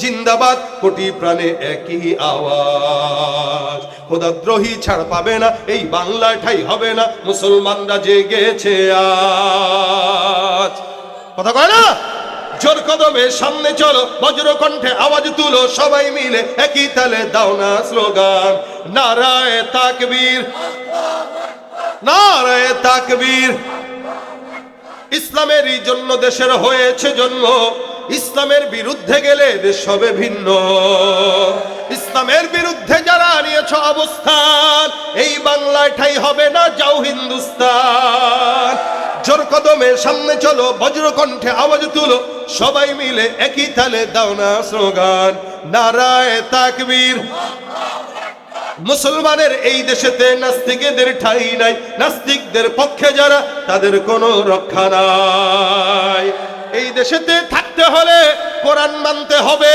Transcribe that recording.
জিন্দাবাদ, কোটি প্রাণে একই আওয়াজ। খোদাদ্রোহী ছাড় পাবে না, এই বাংলায় ঠাই হবে না, মুসলমানরা জেগেছে আজ। কথা কয় না? জোর কদমে সামনে চলো, বজ্র কণ্ঠে আওয়াজ তুলো, সবাই মিলে একই তালে দাও না স্লোগান, নারায়ে তাকবীর, নারায়ে তাকবীর। ইসলামেরই জন্য দেশের হয়েছে জন্ম, ইসলামের বিরুদ্ধে গেলে দেশ হবে ভিন্ন। ইসলামের বিরুদ্ধে যারা নিয়েছ অবস্থান, এই বাংলায় ঠাই হবে না, যাও হিন্দুস্তান। জোর কদমে সামনে চলো, বজ্র কণ্ঠে আওয়াজ তুলো, সবাই মিলে একই তালে দাও না স্লোগান, নারায়ে তাকবীর। মুসলমানের এই দেশেতে নাস্তিকদের ঠাই নাই, নাস্তিকদের পক্ষে যারা তাদের কোনো রক্ষা নাই। এই দেশেতে থাকতে হলে কোরআন মানতে হবে।